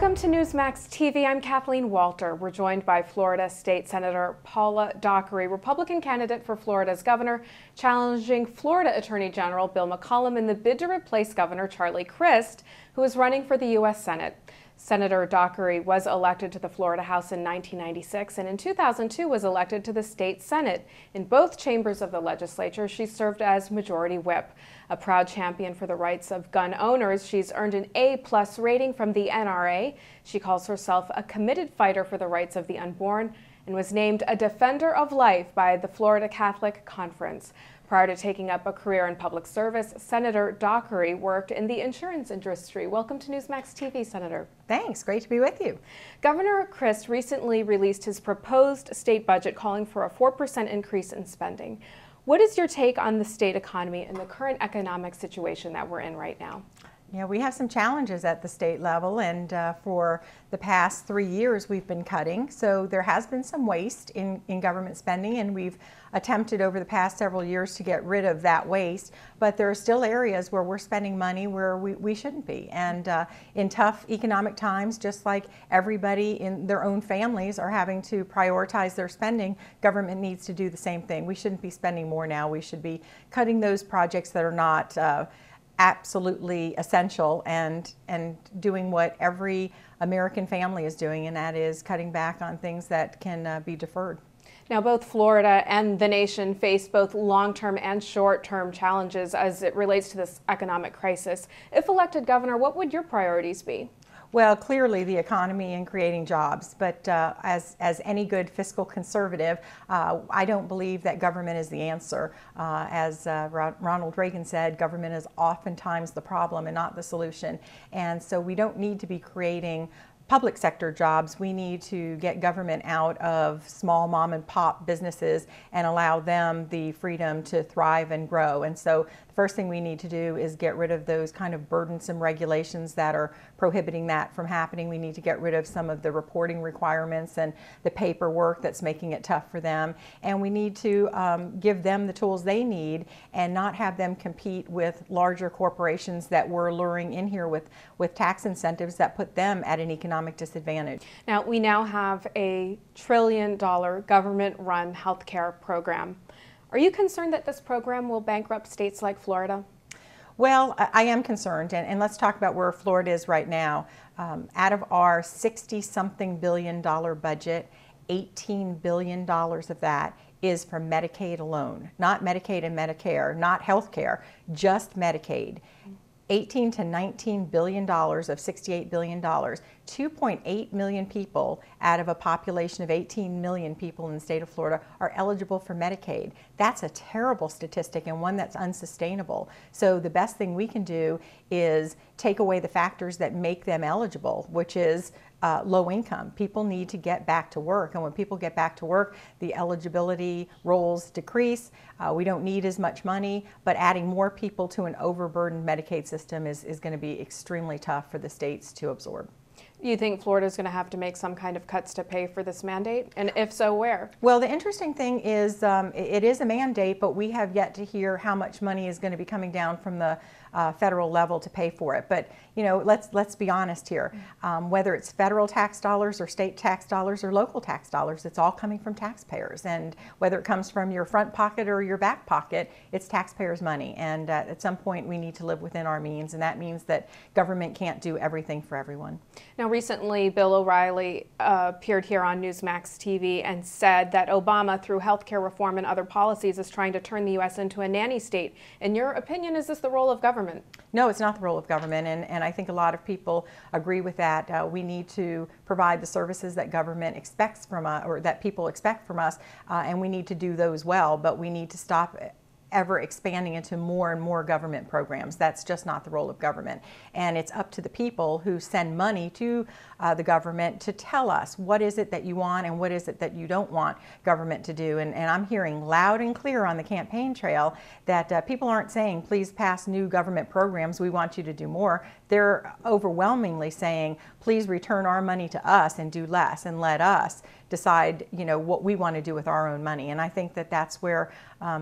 Welcome to Newsmax TV. I'm Kathleen Walter. We're joined by Florida State Senator Paula Dockery, Republican candidate for Florida's governor, challenging Florida Attorney General Bill McCollum in the bid to replace Governor Charlie Crist, who is running for the U.S. Senate. Senator Dockery was elected to the Florida House in 1996 and in 2002 was elected to the state Senate. In both chambers of the legislature, she served as Majority Whip. A proud champion for the rights of gun owners, she's earned an A+ rating from the NRA. She calls herself a committed fighter for the rights of the unborn and was named a Defender of Life by the Florida Catholic Conference. Prior to taking up a career in public service, Senator Dockery worked in the insurance industry. Welcome to Newsmax TV, Senator. Thanks. Great to be with you. Governor Crist recently released his proposed state budget calling for a 4% increase in spending. What is your take on the state economy and the current economic situation that we're in right now? Yeah, we have some challenges at the state level, and for the past 3 years we've been cutting. So there has been some waste in government spending, and we've attempted over the past several years to get rid of that waste. But there are still areas where we're spending money where we shouldn't be. And in tough economic times, just like everybody in their own families are having to prioritize their spending, government needs to do the same thing. We shouldn't be spending more now. We should be cutting those projects that are not absolutely essential and doing what every American family is doing, and that is cutting back on things that can be deferred. Now, both Florida and the nation face both long-term and short-term challenges as it relates to this economic crisis. If elected governor, what would your priorities be? Well, clearly the economy and creating jobs, but as any good fiscal conservative, I don't believe that government is the answer. As Ronald Reagan said, government is oftentimes the problem and not the solution. And so we don't need to be creating public sector jobs. We need to get government out of small mom and pop businesses and allow them the freedom to thrive and grow. And so the first thing we need to do is get rid of those kind of burdensome regulations that are prohibiting that from happening. We need to get rid of some of the reporting requirements and the paperwork that's making it tough for them. And we need to give them the tools they need and not have them compete with larger corporations that we're luring in here with tax incentives that put them at an economic disadvantage. Now, we now have a $1 trillion government-run healthcare program. Are you concerned that this program will bankrupt states like Florida? Well, I am concerned, and let's talk about where Florida is right now. Out of our $60-something billion budget, $18 billion of that is from Medicaid alone, not Medicaid and Medicare, not health care, just Medicaid. 18 to 19 billion dollars of $68 billion. 2.8 million people out of a population of 18 million people in the state of Florida are eligible for Medicaid. That's a terrible statistic and one that's unsustainable. So the best thing we can do is take away the factors that make them eligible, which is low income. People need to get back to work, and when people get back to work, the eligibility rolls decrease. We don't need as much money, but adding more people to an overburdened Medicaid system is going to be extremely tough for the states to absorb. You think Florida is going to have to make some kind of cuts to pay for this mandate? And if so, where? Well, the interesting thing is it is a mandate, but we have yet to hear how much money is going to be coming down from the federal level to pay for it. But you know, let's be honest here. Whether it's federal tax dollars or state tax dollars or local tax dollars, it's all coming from taxpayers. And whether it comes from your front pocket or your back pocket, it's taxpayers' money. And at some point, we need to live within our means, and that means that government can't do everything for everyone. Now, recently, Bill O'Reilly appeared here on Newsmax TV and said that Obama, through healthcare reform and other policies, is trying to turn the U.S. into a nanny state. In your opinion, is this the role of government? No, it's not the role of government, and I think a lot of people agree with that. We need to provide the services that government expects from us, or that people expect from us, and we need to do those well, but we need to stop ever expanding into more and more government programs. That's just not the role of government. And it's up to the people who send money to the government to tell us what is it that you want and what is it that you don't want government to do. And I'm hearing loud and clear on the campaign trail that people aren't saying, please pass new government programs, we want you to do more. They're overwhelmingly saying, please return our money to us and do less, and let us decide, you know, what we want to do with our own money. And I think that that's where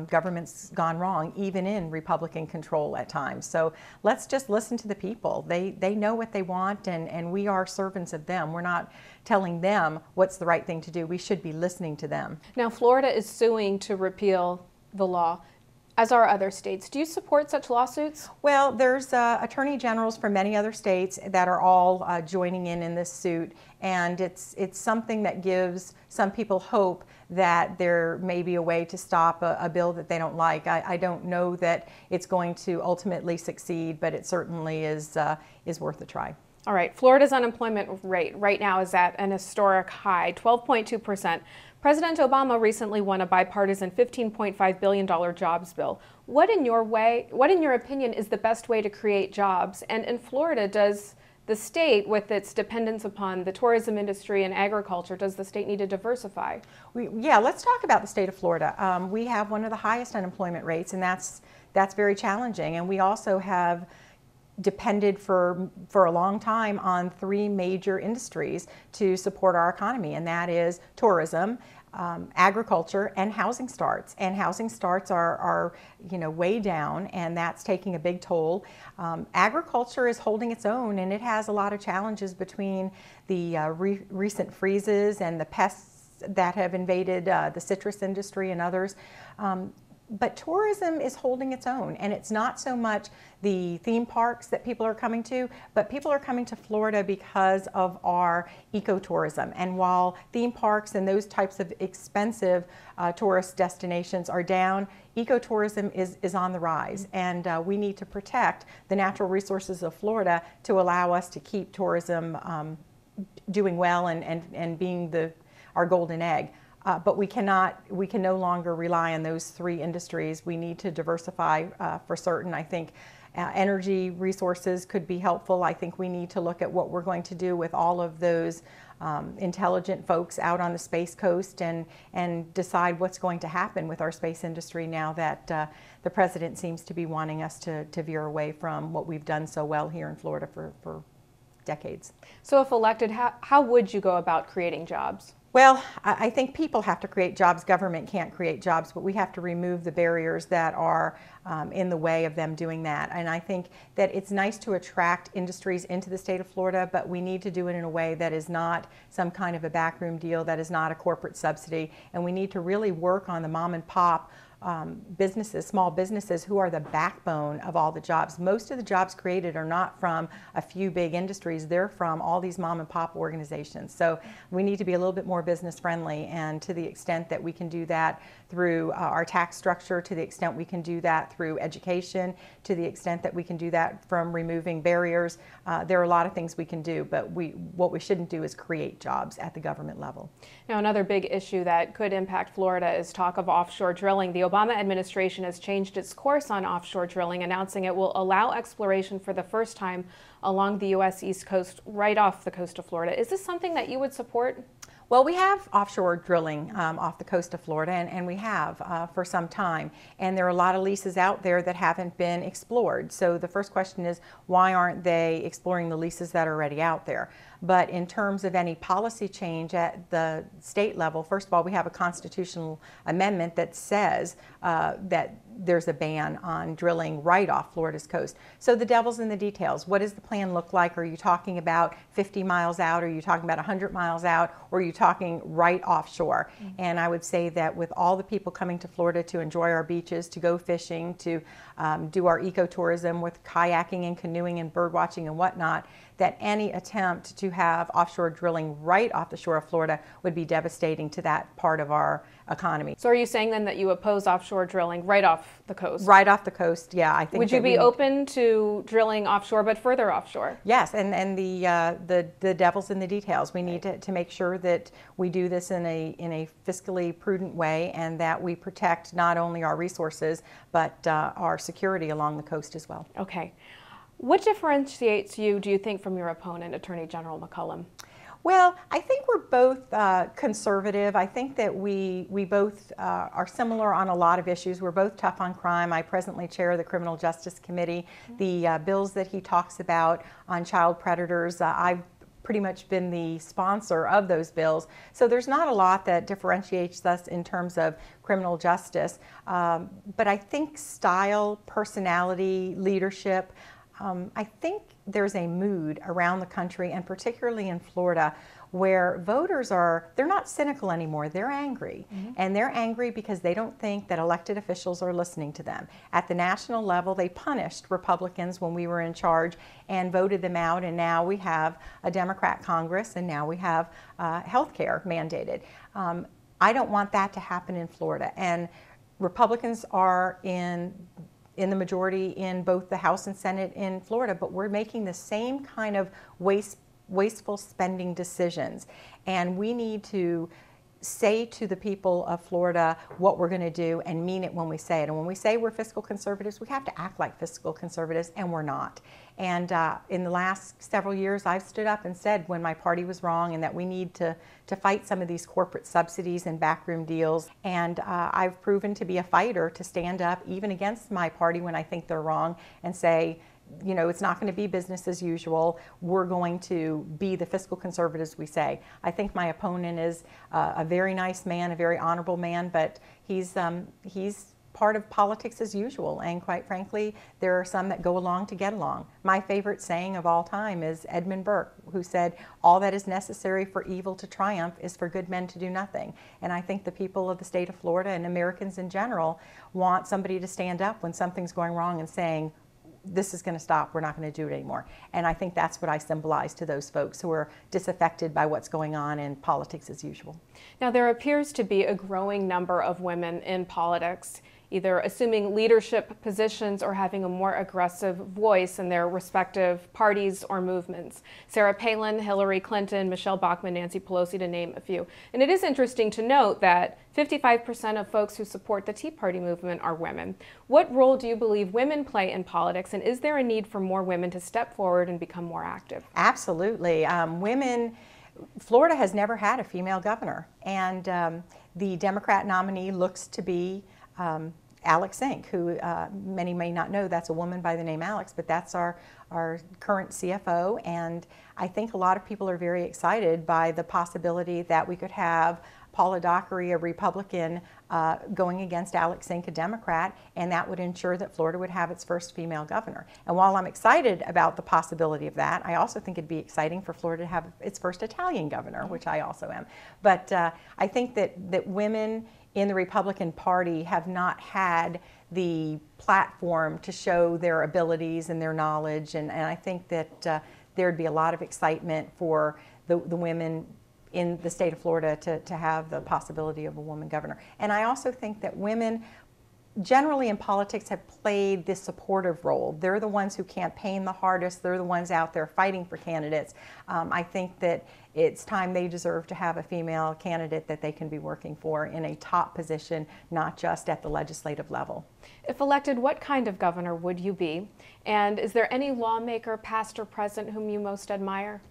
government's gone wrong, even in Republican control at times. So let's just listen to the people. They know what they want, and we are servants of them. We're not telling them what's the right thing to do. We should be listening to them. Now, Florida is suing to repeal the law, as are other states. Do you support such lawsuits? Well, there's attorney generals from many other states that are all joining in this suit, and it's something that gives some people hope that there may be a way to stop a bill that they don't like. I don't know that it's going to ultimately succeed, but it certainly is worth a try. All right, Florida's unemployment rate right now is at an historic high, 12.2%. President Obama recently won a bipartisan $15.5 billion jobs bill. What in your opinion, is the best way to create jobs? And in Florida, does the state, with its dependence upon the tourism industry and agriculture, does the state need to diversify? Yeah, let's talk about the state of Florida. We have one of the highest unemployment rates, and that's very challenging. And we also have depended for a long time on three major industries to support our economy, and that is tourism, agriculture, and housing starts. And housing starts are way down, and that's taking a big toll. Agriculture is holding its own, and it has a lot of challenges between the recent freezes and the pests that have invaded the citrus industry and others. But tourism is holding its own, and it's not so much the theme parks that people are coming to, but people are coming to Florida because of our ecotourism. And while theme parks and those types of expensive tourist destinations are down, ecotourism is on the rise, and we need to protect the natural resources of Florida to allow us to keep tourism doing well and being our golden egg. But we can no longer rely on those three industries. We need to diversify for certain. I think energy resources could be helpful. I think we need to look at what we're going to do with all of those intelligent folks out on the Space Coast and decide what's going to happen with our space industry now that the president seems to be wanting us to veer away from what we've done so well here in Florida for decades. So if elected, how would you go about creating jobs? Well, I think people have to create jobs. Government can't create jobs, but we have to remove the barriers that are in the way of them doing that. And I think that it's nice to attract industries into the state of Florida, but we need to do it in a way that is not some kind of a backroom deal, that is not a corporate subsidy. And we need to really work on the mom and pop businesses, small businesses, who are the backbone of all the jobs. Most of the jobs created are not from a few big industries, they're from all these mom and pop organizations. So we need to be a little bit more business friendly, and to the extent that we can do that through our tax structure, to the extent we can do that through education, to the extent that we can do that from removing barriers, there are a lot of things we can do, but what we shouldn't do is create jobs at the government level. Now, another big issue that could impact Florida is talk of offshore drilling. The Obama administration has changed its course on offshore drilling, announcing it will allow exploration for the first time along the U.S. East Coast, right off the coast of Florida. Is this something that you would support? Well, we have offshore drilling off the coast of Florida, and we have for some time. And there are a lot of leases out there that haven't been explored. So the first question is, why aren't they exploring the leases that are already out there? But in terms of any policy change at the state level, first of all, we have a constitutional amendment that says that there's a ban on drilling right off Florida's coast. So the devil's in the details. What does the plan look like? Are you talking about 50 miles out? Are you talking about 100 miles out? Or are you talking right offshore? Mm-hmm. And I would say that with all the people coming to Florida to enjoy our beaches, to go fishing, to do our ecotourism with kayaking and canoeing and bird watching and whatnot, that any attempt to have offshore drilling right off the shore of Florida would be devastating to that part of our economy. So are you saying then that you oppose offshore drilling right off the coast? Right off the coast, yeah. I think. Would you be open to drilling offshore, but further offshore? Yes, and the devil's in the details. We need to make sure that we do this in a fiscally prudent way, and that we protect not only our resources, but our security along the coast as well. Okay. What differentiates you, do you think, from your opponent, Attorney General McCollum? Well, I think we're both conservative. I think that we both are similar on a lot of issues. We're both tough on crime. I presently chair the Criminal Justice Committee. The bills that he talks about on child predators, I've pretty much been the sponsor of those bills. So there's not a lot that differentiates us in terms of criminal justice. But I think style, personality, leadership, I think there's a mood around the country, and particularly in Florida, where voters they're not cynical anymore, they're angry. And they're angry because they don't think that elected officials are listening to them. At the national level, they punished Republicans when we were in charge and voted them out, and now we have a Democrat Congress, and now we have health care mandated. I don't want that to happen in Florida, and Republicans are in the majority in both the House and Senate in Florida, but we're making the same kind of wasteful spending decisions. And we need to say to the people of Florida what we're going to do and mean it when we say it. And when we say we're fiscal conservatives, we have to act like fiscal conservatives, and we're not. And in the last several years, I've stood up and said when my party was wrong and that we need to fight some of these corporate subsidies and backroom deals. And I've proven to be a fighter to stand up even against my party when I think they're wrong and say, you know, it's not going to be business as usual. We're going to be the fiscal conservatives we say. I think my opponent is a very nice man, a very honorable man, but he's part of politics as usual. And quite frankly, there are some that go along to get along. My favorite saying of all time is Edmund Burke, who said, "All that is necessary for evil to triumph is for good men to do nothing." And I think the people of the state of Florida and Americans in general want somebody to stand up when something's going wrong and saying, this is going to stop, we're not going to do it anymore. And I think that's what I symbolize to those folks who are disaffected by what's going on in politics as usual. Now, there appears to be a growing number of women in politics, either assuming leadership positions or having a more aggressive voice in their respective parties or movements. Sarah Palin, Hillary Clinton, Michelle Bachmann, Nancy Pelosi, to name a few. And it is interesting to note that 55% of folks who support the Tea Party movement are women. What role do you believe women play in politics, and is there a need for more women to step forward and become more active? Absolutely. Florida has never had a female governor, and the Democrat nominee looks to be Alex Zink, who many may not know, that's a woman by the name Alex, but that's our current CFO. And I think a lot of people are very excited by the possibility that we could have Paula Dockery, a Republican, going against Alex Zink, a Democrat, and that would ensure that Florida would have its first female governor. And while I'm excited about the possibility of that, I also think it'd be exciting for Florida to have its first Italian governor, which I also am. But I think that women in the Republican Party have not had the platform to show their abilities and their knowledge, and I think that there'd be a lot of excitement for the women in the state of Florida to have the possibility of a woman governor. And I also think that women generally in politics have played this supportive role. They're the ones who campaign the hardest. They're the ones out there fighting for candidates. I think that it's time they deserve to have a female candidate that they can be working for in a top position, not just at the legislative level. If elected, what kind of governor would you be? And is there any lawmaker, past or present, whom you most admire?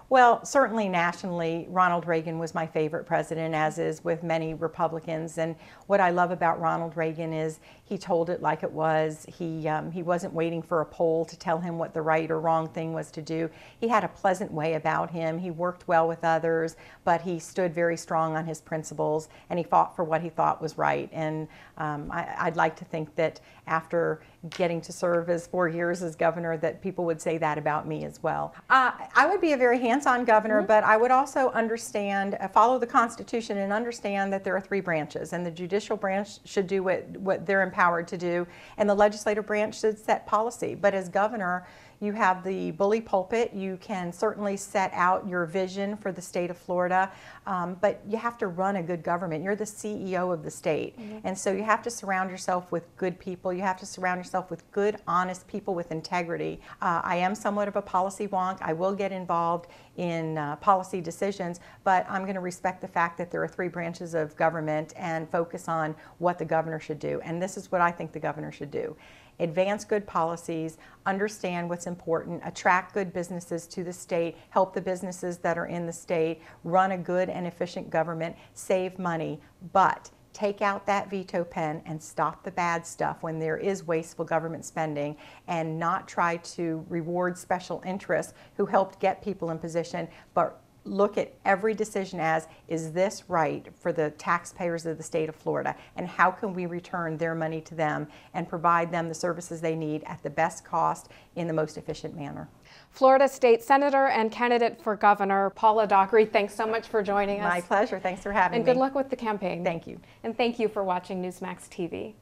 Well, certainly nationally, Ronald Reagan was my favorite president, as is with many Republicans. And what I love about Ronald Reagan is he told it like it was. He wasn't waiting for a poll to tell him what the right or wrong thing was to do. He had a pleasant way about him. He worked well with others, but he stood very strong on his principles, and he fought for what he thought was right. And I'd like to think that after getting to serve as 4 years as governor, that people would say that about me as well. I would be a very hands-on governor, but I would also understand, follow the Constitution and understand that there are 3 branches, and the judicial branch should do what they're empowered to do, and the legislative branch should set policy. But as governor, you have the bully pulpit. You can certainly set out your vision for the state of Florida, but you have to run a good government. You're the CEO of the state, and so you have to surround yourself with good people. You have to surround yourself with good, honest people with integrity. I am somewhat of a policy wonk. I will get involved in policy decisions, but I'm going to respect the fact that there are 3 branches of government and focus on what the governor should do. And this is what I think the governor should do. Advance good policies, understand what's important, attract good businesses to the state, help the businesses that are in the state, run a good and efficient government, save money, but take out that veto pen and stop the bad stuff when there is wasteful government spending, and not try to reward special interests who helped get people in position, but look at every decision as, is this right for the taxpayers of the state of Florida, and how can we return their money to them and provide them the services they need at the best cost in the most efficient manner. Florida State Senator and candidate for Governor Paula Dockery, thanks so much for joining us. My pleasure. Thanks for having me. And good luck with the campaign. Thank you. And thank you for watching Newsmax TV.